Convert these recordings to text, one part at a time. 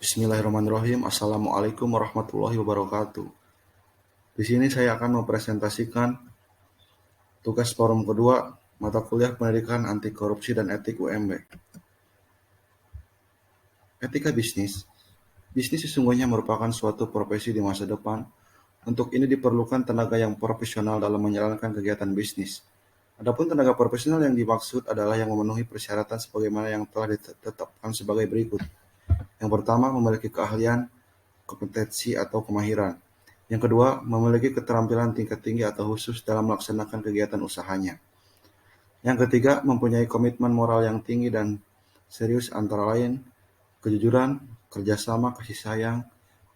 Bismillahirrahmanirrahim. Assalamualaikum warahmatullahi wabarakatuh. Di sini saya akan mempresentasikan tugas forum kedua mata kuliah pendidikan anti korupsi dan etik UMB. Etika bisnis. Bisnis sesungguhnya merupakan suatu profesi di masa depan. Untuk ini diperlukan tenaga yang profesional dalam menjalankan kegiatan bisnis. Adapun tenaga profesional yang dimaksud adalah yang memenuhi persyaratan sebagaimana yang telah ditetapkan sebagai berikut. Yang pertama, memiliki keahlian, kompetensi atau kemahiran. Yang kedua, memiliki keterampilan tingkat tinggi atau khusus dalam melaksanakan kegiatan usahanya. Yang ketiga, mempunyai komitmen moral yang tinggi dan serius antara lain kejujuran, kerjasama, kasih sayang,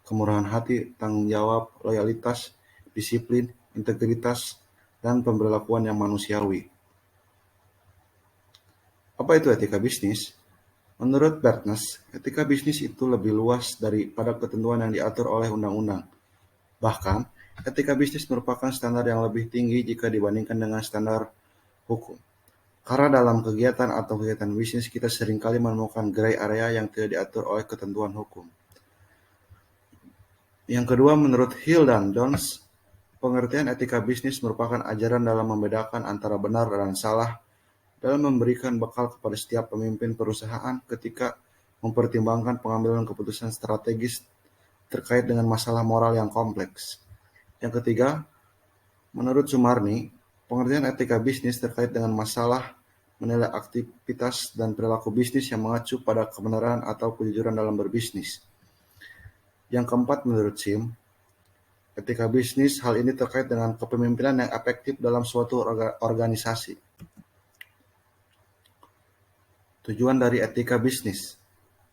kemurahan hati, tanggung jawab, loyalitas, disiplin, integritas, dan pemberlakuan yang manusiawi. Apa itu etika bisnis? Menurut Bertnes, etika bisnis itu lebih luas daripada ketentuan yang diatur oleh undang-undang. Bahkan, etika bisnis merupakan standar yang lebih tinggi jika dibandingkan dengan standar hukum. Karena dalam kegiatan atau kegiatan bisnis kita seringkali menemukan gray area yang tidak diatur oleh ketentuan hukum. Yang kedua, menurut Hill dan Jones, pengertian etika bisnis merupakan ajaran dalam membedakan antara benar dan salah dalam memberikan bekal kepada setiap pemimpin perusahaan ketika mempertimbangkan pengambilan keputusan strategis terkait dengan masalah moral yang kompleks. Yang ketiga, menurut Sumarni, pengertian etika bisnis terkait dengan masalah menilai aktivitas dan perilaku bisnis yang mengacu pada kebenaran atau kejujuran dalam berbisnis. Yang keempat, menurut Sim, etika bisnis hal ini terkait dengan kepemimpinan yang efektif dalam suatu organisasi. Tujuan dari etika bisnis.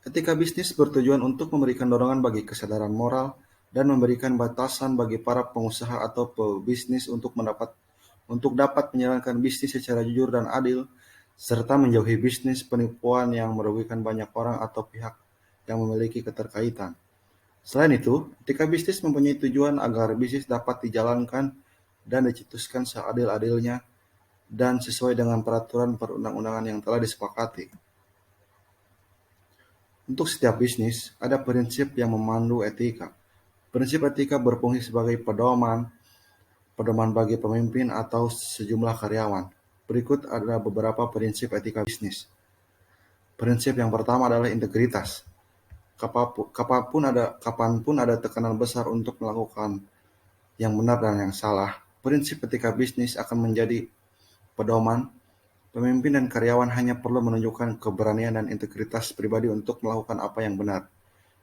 Etika bisnis bertujuan untuk memberikan dorongan bagi kesadaran moral dan memberikan batasan bagi para pengusaha atau pebisnis untuk dapat menjalankan bisnis secara jujur dan adil, serta menjauhi bisnis penipuan yang merugikan banyak orang atau pihak yang memiliki keterkaitan. Selain itu, etika bisnis mempunyai tujuan agar bisnis dapat dijalankan dan dicetuskan seadil-adilnya dan sesuai dengan peraturan perundang-undangan yang telah disepakati. Untuk setiap bisnis, ada prinsip yang memandu etika. Prinsip etika berfungsi sebagai pedoman bagi pemimpin atau sejumlah karyawan. Berikut ada beberapa prinsip etika bisnis. Prinsip yang pertama adalah integritas. Kapanpun ada tekanan besar untuk melakukan yang benar dan yang salah, prinsip etika bisnis akan menjadi pedoman. Pemimpin dan karyawan hanya perlu menunjukkan keberanian dan integritas pribadi untuk melakukan apa yang benar.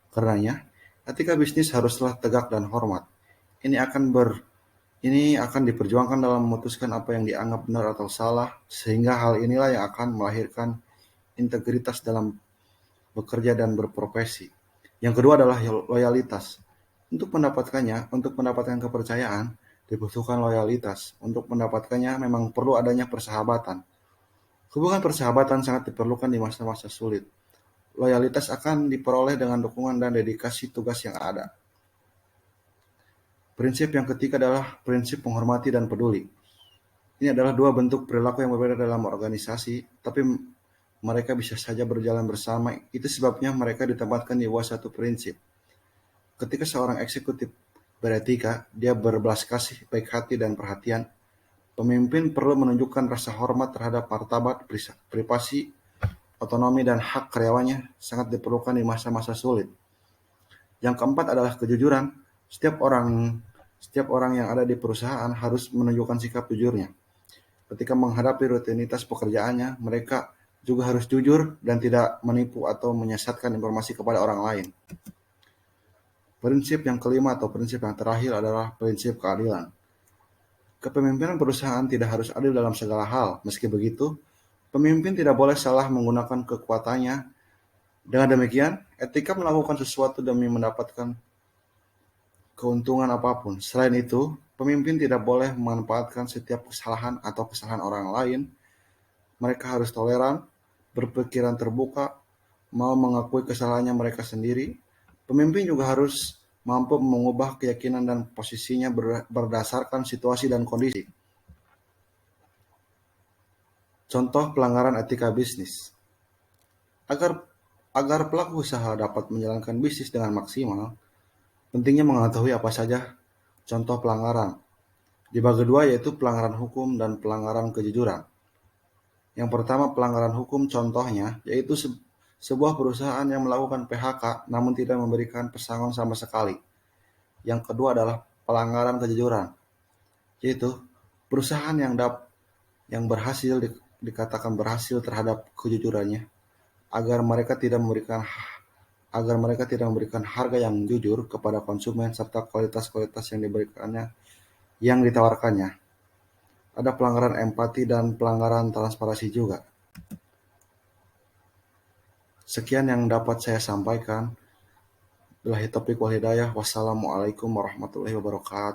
Karenanya, etika bisnis haruslah tegak dan hormat. Ini akan diperjuangkan dalam memutuskan apa yang dianggap benar atau salah, sehingga hal inilah yang akan melahirkan integritas dalam bekerja dan berprofesi. Yang kedua adalah loyalitas. Untuk mendapatkan kepercayaan, dibutuhkan loyalitas. Untuk mendapatkannya memang perlu adanya persahabatan. Hubungan persahabatan sangat diperlukan di masa-masa sulit. Loyalitas akan diperoleh dengan dukungan dan dedikasi tugas yang ada. Prinsip yang ketiga adalah prinsip menghormati dan peduli. Ini adalah dua bentuk perilaku yang berbeda dalam organisasi, tapi mereka bisa saja berjalan bersama. Itu sebabnya mereka ditempatkan di bawah satu prinsip. Ketika seorang eksekutif beretika, dia berbelas kasih, baik hati, dan perhatian. Pemimpin perlu menunjukkan rasa hormat terhadap martabat, privasi, otonomi, dan hak karyawannya sangat diperlukan di masa-masa sulit. Yang keempat adalah kejujuran. Setiap orang yang ada di perusahaan harus menunjukkan sikap jujurnya. Ketika menghadapi rutinitas pekerjaannya, mereka juga harus jujur dan tidak menipu atau menyesatkan informasi kepada orang lain. Prinsip yang kelima atau prinsip yang terakhir adalah prinsip keadilan. Kepemimpinan perusahaan tidak harus adil dalam segala hal. Meski begitu, pemimpin tidak boleh salah menggunakan kekuatannya. Dengan demikian, etika melakukan sesuatu demi mendapatkan keuntungan apapun. Selain itu, pemimpin tidak boleh memanfaatkan setiap kesalahan atau kesalahan orang lain. Mereka harus toleran, berpikiran terbuka, mau mengakui kesalahannya mereka sendiri. Pemimpin juga harus mampu mengubah keyakinan dan posisinya berdasarkan situasi dan kondisi. Contoh pelanggaran etika bisnis. Agar Agar pelaku usaha dapat menjalankan bisnis dengan maksimal, pentingnya mengetahui apa saja contoh pelanggaran. Dibagi dua yaitu pelanggaran hukum dan pelanggaran kejujuran. Yang pertama pelanggaran hukum contohnya yaitu sebuah perusahaan yang melakukan PHK namun tidak memberikan pesangon sama sekali. Yang kedua adalah pelanggaran kejujuran, yaitu perusahaan yang berhasil dikatakan berhasil terhadap kejujurannya agar mereka tidak memberikan harga yang jujur kepada konsumen serta kualitas-kualitas yang ditawarkannya. Ada pelanggaran empati dan pelanggaran transparansi juga. Sekian yang dapat saya sampaikan. Billahi taufiq wal hidayah. Wassalamualaikum warahmatullahi wabarakatuh.